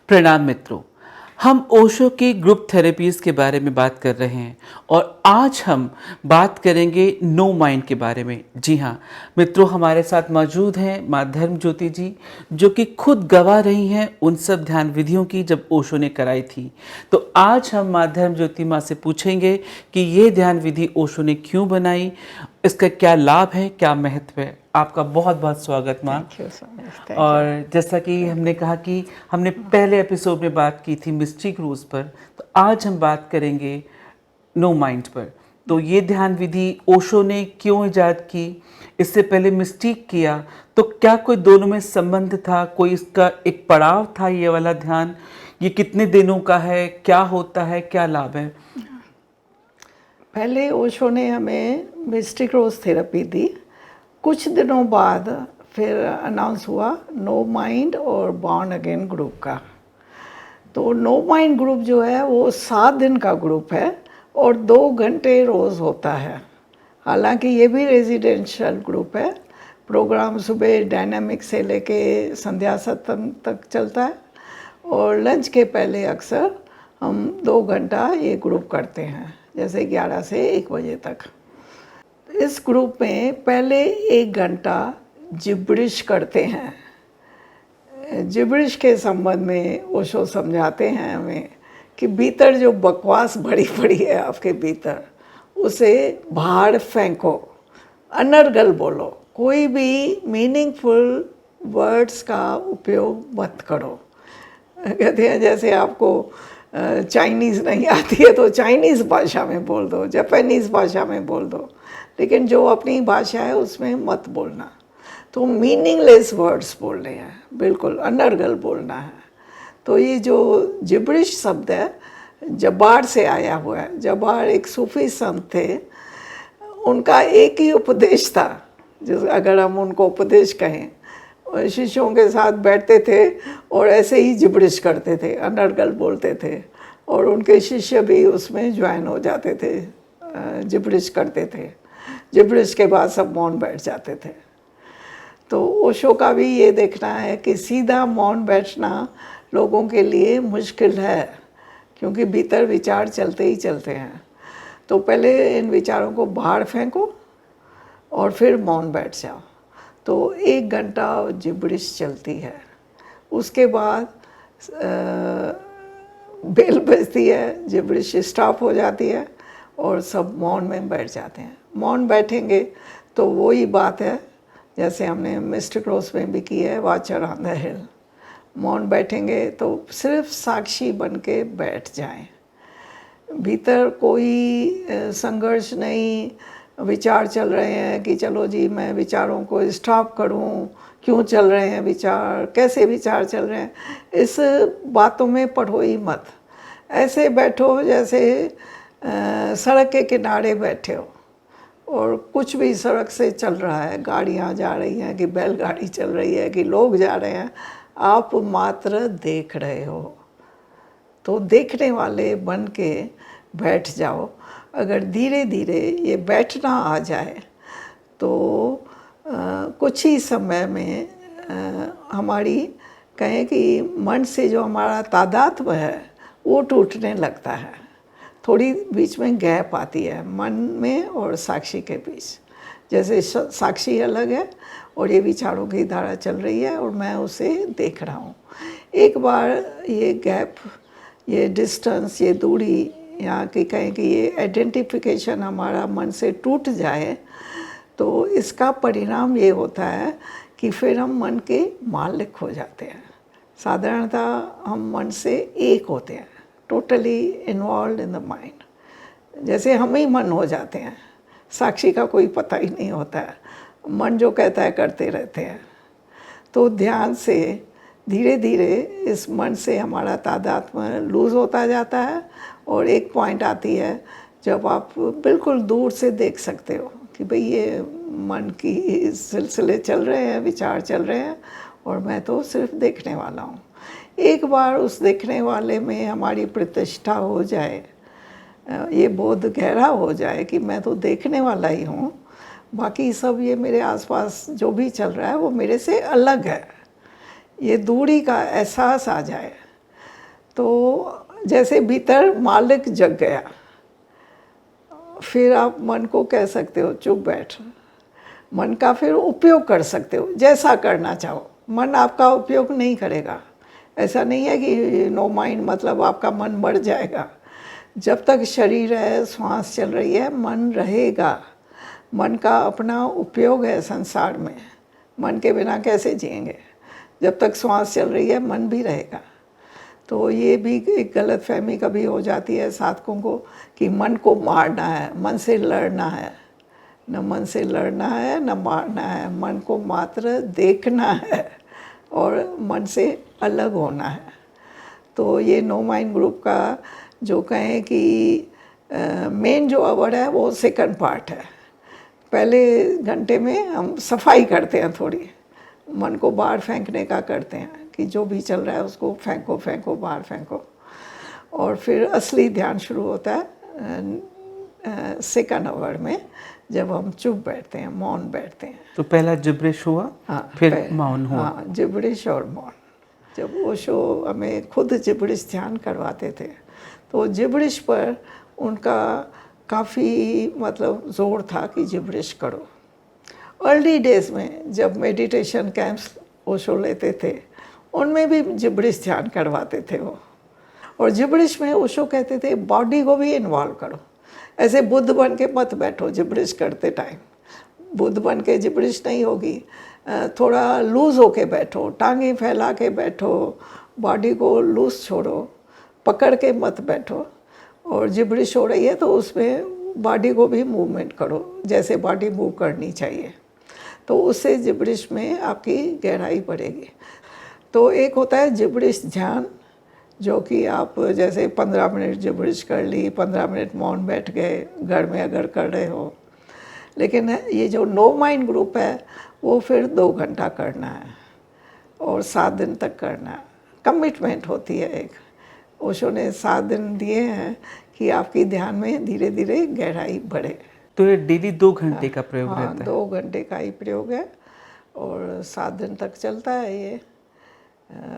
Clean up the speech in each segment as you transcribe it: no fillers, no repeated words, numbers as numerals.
प्रणाम मित्रों। हम ओशो की ग्रुप थेरेपीज़ के बारे में बात कर रहे हैं और आज हम बात करेंगे नो माइंड के बारे में। जी हाँ मित्रों, हमारे साथ मौजूद हैं माँ धर्म ज्योति जी, जो कि खुद गवाह रही हैं उन सब ध्यान विधियों की जब ओशो ने कराई थी। तो आज हम माँ धर्म ज्योति माँ से पूछेंगे कि ये ध्यान विधि ओशो ने क्यों बनाई, इसका क्या लाभ है, क्या महत्व है। आपका बहुत बहुत स्वागत माँ। Thank you so much. Thank you. और जैसा कि हमने कहा कि हमने पहले एपिसोड में बात की थी मिस्टिक रूज पर, तो आज हम बात करेंगे नो माइंड पर। तो ये ध्यान विधि ओशो ने क्यों इजाद की, इससे पहले मिस्टिक किया, तो क्या कोई दोनों में संबंध था, कोई इसका एक पड़ाव था ये वाला ध्यान, ये कितने दिनों का है, क्या होता है, क्या लाभ है। पहले ओशो ने हमें मिस्टिक रोज थेरेपी दी। कुछ दिनों बाद फिर अनाउंस हुआ नो माइंड और बॉर्न अगेन ग्रुप का। तो नो माइंड ग्रुप जो है वो 7 दिन का ग्रुप है और 2 घंटे रोज़ होता है। हालांकि ये भी रेजिडेंशियल ग्रुप है। प्रोग्राम सुबह डायनामिक से लेके संध्या सत्संग तक चलता है और लंच के पहले अक्सर हम 2 घंटा ये ग्रुप करते हैं, जैसे 11 से 1 बजे तक। इस ग्रुप में पहले 1 घंटा जिब्रिश करते हैं। जिब्रिश के संबंध में ओशो समझाते हैं हमें कि भीतर जो बकवास भरी पड़ी है आपके भीतर, उसे बाहर फेंको, अनर्गल बोलो, कोई भी मीनिंगफुल वर्ड्स का उपयोग मत करो। कहते हैं जैसे आपको चाइनीज़ नहीं आती है तो चाइनीज़ भाषा में बोल दो, जापानीज़ भाषा में बोल दो, लेकिन जो अपनी भाषा है उसमें मत बोलना। तो मीनिंगलेस वर्ड्स बोलने हैं, बिल्कुल अनर्गल बोलना है। तो ये जो जिब्रिश शब्द है जब्बार से आया हुआ है। जब्बार एक सूफी संत थे, उनका एक ही उपदेश था, जिस अगर हम उनको उपदेश कहें, शिष्यों के साथ बैठते थे और ऐसे ही जिब्रिश करते थे, अनर्गल बोलते थे और उनके शिष्य भी उसमें ज्वाइन हो जाते थे, जिब्रिश करते थे। जिब्रिश के बाद सब मौन बैठ जाते थे। तो ओशो का भी ये देखना है कि सीधा मौन बैठना लोगों के लिए मुश्किल है, क्योंकि भीतर विचार चलते ही चलते हैं। तो पहले इन विचारों को बाहर फेंको और फिर मौन बैठ जाओ। तो 1 घंटा जिब्रिश चलती है। उसके बाद बेल बजती है, जिब्रिश स्टॉप हो जाती है और सब मौन में बैठ जाते हैं। मौन बैठेंगे तो वही बात है जैसे हमने मिस्टिक रोज में भी की है, वाचर ऑन द हिल। मौन बैठेंगे तो सिर्फ साक्षी बन के बैठ जाएं। भीतर कोई संघर्ष नहीं, विचार चल रहे हैं कि चलो जी मैं विचारों को स्टॉप करूं, क्यों चल रहे हैं विचार, कैसे विचार चल रहे हैं, इस बातों में पढ़ो ही मत। ऐसे बैठो जैसे सड़क के किनारे बैठे हो और कुछ भी सड़क से चल रहा है, गाड़ियाँ जा रही हैं कि बैलगाड़ी चल रही है कि लोग जा रहे हैं, आप मात्र देख रहे हो। तो देखने वाले बन के बैठ जाओ। अगर धीरे धीरे ये बैठना आ जाए तो कुछ ही समय में हमारी कहें कि मन से जो हमारा तादात्म्य है वो टूटने लगता है। थोड़ी बीच में गैप आती है मन में और साक्षी के बीच, जैसे साक्षी अलग है और ये विचारों की धारा चल रही है और मैं उसे देख रहा हूँ। एक बार ये गैप, ये डिस्टेंस, ये दूरी, यहाँ की कहें कि ये आइडेंटिफिकेशन हमारा मन से टूट जाए तो इसका परिणाम ये होता है कि फिर हम मन के मालिक हो जाते हैं। साधारणतः हम मन से एक होते हैं, totally involve in the mind, जैसे हम ही मन हो जाते हैं। साक्षी का कोई पता ही नहीं होता है, मन जो कहता है करते रहते हैं। तो ध्यान से धीरे धीरे इस मन से हमारा तादात्म्य लूज़ होता जाता है और एक पॉइंट आती है जब आप बिल्कुल दूर से देख सकते हो कि भाई ये मन की सिलसिले चल रहे हैं, विचार चल रहे हैं और मैं तो सिर्फ देखने वाला हूँ। एक बार उस देखने वाले में हमारी प्रतिष्ठा हो जाए, ये बोध गहरा हो जाए कि मैं तो देखने वाला ही हूँ, बाकी सब ये मेरे आसपास जो भी चल रहा है वो मेरे से अलग है, ये दूरी का एहसास आ जाए तो जैसे भीतर मालिक जग गया, फिर आप मन को कह सकते हो चुप बैठ। मन का फिर उपयोग कर सकते हो जैसा करना चाहो। मन आपका उपयोग नहीं करेगा। ऐसा नहीं है कि नो माइंड मतलब आपका मन मर जाएगा। जब तक शरीर है, श्वास चल रही है, मन रहेगा। मन का अपना उपयोग है संसार में। मन के बिना कैसे जिएंगे? जब तक श्वास चल रही है मन भी रहेगा। तो ये भी एक गलत फहमी कभी हो जाती है साधकों को कि मन को मारना है, मन से लड़ना है। न मन से लड़ना है न मारना है, मन को मात्र देखना है और मन से अलग होना है। तो ये नो माइंड ग्रुप का जो कहें कि मेन जो आवर है वो सेकंड पार्ट है। पहले घंटे में हम सफाई करते हैं, थोड़ी मन को बाहर फेंकने का करते हैं कि जो भी चल रहा है उसको फेंको फेंको बाहर फेंको। और फिर असली ध्यान शुरू होता है सेकंड आवर में, जब हम चुप बैठते हैं, मौन बैठते हैं। तो पहला जिब्रिश हुआ, हाँ, फिर मौन हुआ। हाँ, जिब्रिश और मौन। जब ओशो हमें खुद जिब्रिश ध्यान करवाते थे तो जिब्रिश पर उनका काफ़ी मतलब ज़ोर था कि जिब्रिश करो। अर्ली डेज में जब मेडिटेशन कैंप्स ओशो लेते थे उनमें भी जिब्रिश ध्यान करवाते थे वो। और जिब्रिश में ओशो कहते थे बॉडी को भी इन्वॉल्व करो। ऐसे बुद्ध बन के मत बैठो जिब्रिश करते टाइम। बुद्ध बन के जिब्रिश नहीं होगी। थोड़ा लूज़ होके बैठो, टांगे फैला के बैठो, बॉडी को लूज़ छोड़ो, पकड़ के मत बैठो। और जिब्रिश हो रही है तो उसमें बॉडी को भी मूवमेंट करो जैसे बॉडी मूव करनी चाहिए। तो उससे जिब्रिश में आपकी गहराई बढ़ेगी। तो एक होता है जिब्रिश ध्यान, जो कि आप जैसे 15 मिनट जिब्रिश कर ली, 15 मिनट मौन बैठ गए, घर में अगर कर रहे हो। लेकिन ये जो नो माइंड ग्रुप है वो फिर 2 घंटा करना है और 7 दिन तक करना है। कमिटमेंट होती है एक। ओशो ने 7 दिन दिए हैं कि आपकी ध्यान में धीरे धीरे गहराई बढ़े। तो ये डेली 2 घंटे का प्रयोग हाँ, रहता है। 2 घंटे का ही प्रयोग है और 7 दिन तक चलता है ये।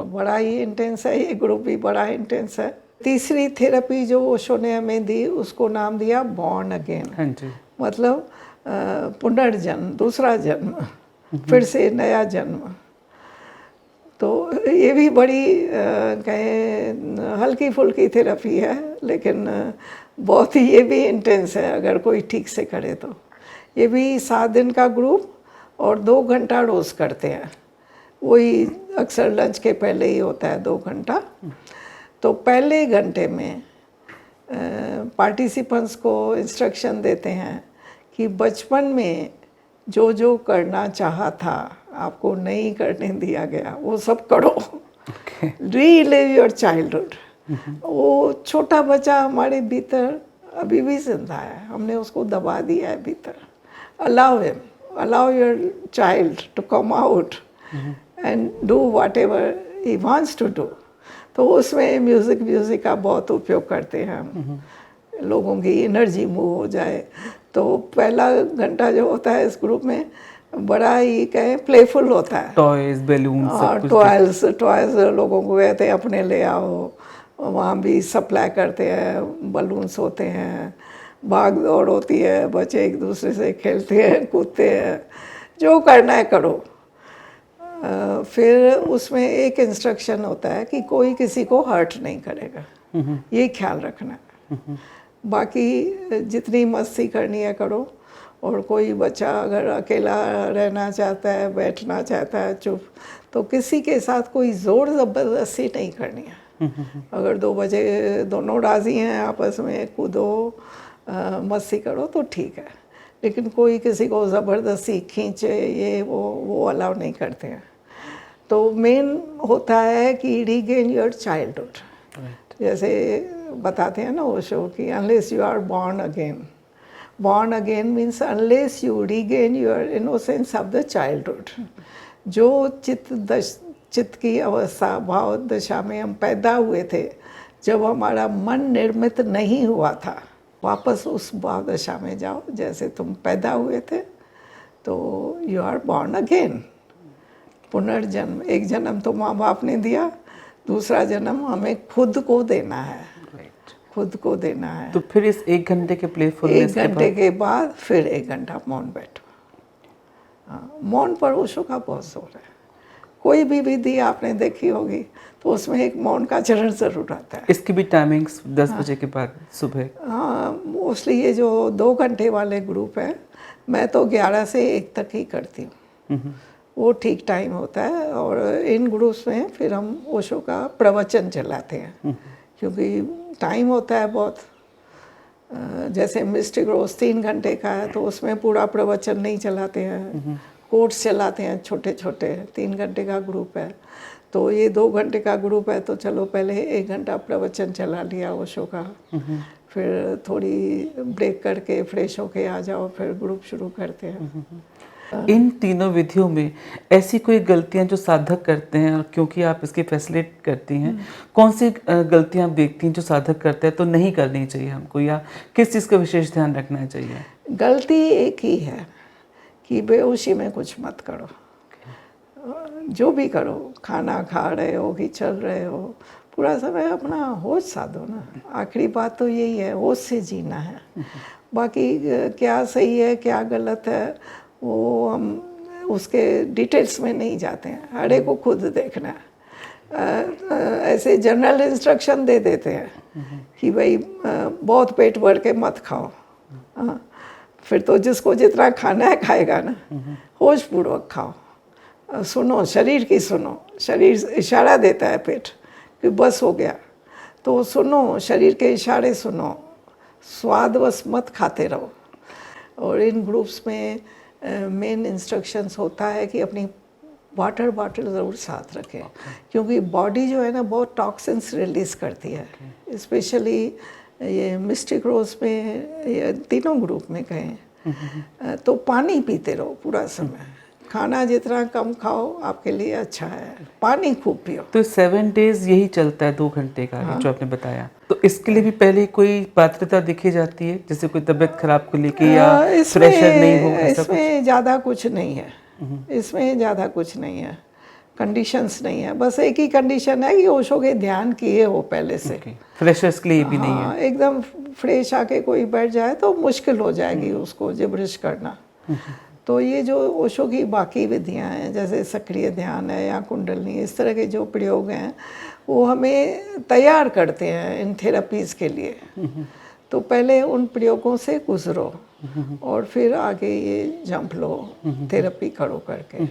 बड़ा ही इंटेंस है ये ग्रुप, भी बड़ा इंटेंस है। तीसरी थेरेपी जो ओशो ने हमें दी उसको नाम दिया बॉर्न अगेन। हाँ जी। मतलब पुनर्जन्म, दूसरा जन्म, फिर से नया जन्म। तो ये भी बड़ी कहें हल्की फुल्की थेरेपी है, लेकिन बहुत ही ये भी इंटेंस है अगर कोई ठीक से करे तो। ये भी 7 दिन का ग्रुप और 2 घंटा रोज़ करते हैं। वही अक्सर लंच के पहले ही होता है 2 घंटा। तो पहले घंटे में पार्टिसिपेंट्स को इंस्ट्रक्शन देते हैं कि बचपन में जो जो करना चाहा था आपको नहीं करने दिया गया वो सब करो। Relive your childhood. वो छोटा बच्चा हमारे भीतर अभी भी जिंदा है, हमने उसको दबा दिया है भीतर। Allow him, allow your child to come out and do whatever he wants to do. तो उसमें म्यूज़िक का बहुत उपयोग करते हैं हम, लोगों की एनर्जी मूव हो जाए। तो पहला घंटा जो होता है इस ग्रुप में बड़ा ही कहें प्लेफुल होता है। टॉयज, बैलून, सब कुछ। टॉयज लोगों को कहते हैं अपने ले आओ, वहाँ भी सप्लाई करते हैं। बलून्स होते हैं, भाग दौड़ होती है, बच्चे एक दूसरे से खेलते हैं, कूदते हैं, जो करना है करो। फिर उसमें एक इंस्ट्रक्शन होता है कि कोई किसी को हर्ट नहीं करेगा, ये ख्याल रखना है। बाकी जितनी मस्ती करनी है करो। और कोई बच्चा अगर अकेला रहना चाहता है, बैठना चाहता है चुप, तो किसी के साथ कोई ज़ोर ज़बरदस्ती नहीं करनी है। अगर 2 बजे दोनों राज़ी हैं आपस में, कूदो, मस्ती करो तो ठीक है। लेकिन कोई किसी को ज़बरदस्ती खींचे ये वो अलाउ नहीं करते हैं। तो मेन होता है कि रीगेन योर चाइल्डहुड। जैसे बताते हैं ना ओशो कि unless you are born again. Born again means unless you regain your innocence of the childhood. जो चित्त की अवस्था, भाव दशा में हम पैदा हुए थे, जब हमारा मन निर्मित नहीं हुआ था, वापस उस भाव दशा में जाओ जैसे तुम पैदा हुए थे। तो यू आर बॉर्न अगेन। पुनर्जन्म, एक जन्म तो माँ बाप ने दिया, दूसरा जन्म हमें खुद को देना है, राइट। खुद को देना है। तो फिर इस 1 घंटे के प्लेफुलनेस 1 के घंटे बाद के बाद फिर 1 घंटा मौन बैठो। हाँ, मौन पर ओशो का बहुत जोर है। कोई भी विधि आपने देखी होगी तो उसमें एक मौन का चरण ज़रूर आता है। इसकी भी टाइमिंग्स 10 बजे के बाद सुबह? हाँ, मोस्टली ये जो 2 घंटे वाले ग्रुप है, मैं तो 11 से 1 तक ही करती हूँ। वो ठीक टाइम होता है। और इन ग्रुप्स में फिर हम ओशो का प्रवचन चलाते हैं, क्योंकि टाइम होता है बहुत। जैसे मिस्टिक रोज 3 घंटे का है तो उसमें पूरा प्रवचन नहीं चलाते हैं, कोर्स चलाते हैं छोटे छोटे। 3 घंटे का ग्रुप है तो ये 2 घंटे का ग्रुप है तो चलो पहले 1 घंटा प्रवचन चला लिया ओशो का, फिर थोड़ी ब्रेक करके फ्रेश होके आ जाओ, फिर ग्रुप शुरू करते हैं। इन तीनों विधियों में ऐसी कोई गलतियां जो साधक करते हैं, और क्योंकि आप इसकी फैसिलिट करती हैं, कौन सी गलतियां आप देखती हैं जो साधक करते हैं तो नहीं करनी चाहिए हमको, या किस चीज़ का विशेष ध्यान रखना चाहिए? गलती एक ही है कि बेहोशी में कुछ मत करो। जो भी करो, खाना खा रहे हो कि चल रहे हो, पूरा समय अपना होश साधो ना। आखिरी बात तो यही है, होश से जीना है। बाकी क्या सही है क्या गलत है वो हम उसके डिटेल्स में नहीं जाते हैं, हर एक को खुद देखना है। ऐसे जनरल इंस्ट्रक्शन दे देते हैं कि भाई बहुत पेट भर के मत खाओ। फिर तो जिसको जितना खाना है खाएगा ना। होश पूर्वक खाओ, सुनो शरीर की सुनो। शरीर इशारा देता है पेट कि बस हो गया, तो सुनो शरीर के इशारे सुनो, स्वाद बस मत खाते रहो। और इन ग्रुप्स में मेन इंस्ट्रक्शंस होता है कि अपनी वाटर बॉटल ज़रूर साथ रखें, क्योंकि बॉडी जो है ना बहुत टॉक्सिन्स रिलीज़ करती है। स्पेशली ये मिस्टिक रोज में, ये तीनों ग्रुप में कहें तो पानी पीते रहो पूरा समय। खाना जितना कम खाओ आपके लिए अच्छा है, पानी खूब पियो। तो 7 डेज यही चलता है 2 घंटे का, जो आपने बताया। तो इसके लिए भी पहले कोई पात्रता देखी जाती है, जैसे कोई तबीयत खराब को लेके या प्रेशर नहीं हो, ऐसा कुछ? इसमें ज़्यादा कुछ नहीं है, इसमें ज़्यादा कुछ नहीं है, कंडीशंस नहीं है। बस एक ही कंडीशन है कि ओशो के ध्यान किए हो पहले से। फ्रेशर्स के लिए भी नहीं है? हाँ, एकदम फ्रेश आके कोई बैठ जाए तो मुश्किल हो जाएगी उसको जिब्रिश करना। तो ये जो ओशो की बाकी विधियां हैं, जैसे सक्रिय ध्यान है या कुंडलनी, इस तरह के जो प्रयोग हैं वो हमें तैयार करते हैं इन थेरेपीज़ के लिए। तो पहले उन प्रयोगों से गुजरो और फिर आगे ये जंप लो थेरेपी करो करके।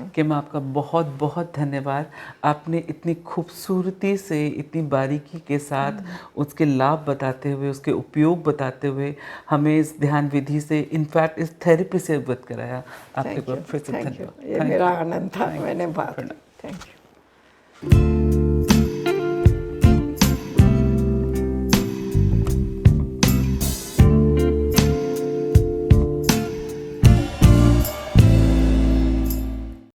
कि मैं आपका बहुत बहुत धन्यवाद। आपने इतनी खूबसूरती से, इतनी बारीकी के साथ उसके लाभ बताते हुए, उसके उपयोग बताते हुए हमें इस ध्यान विधि से, इनफैक्ट इस थेरेपी से अवगत कराया। आपके को फिर से थैंक यू, धन्यवाद। ये मेरा आनंद था, मैंने बात की। Thank you.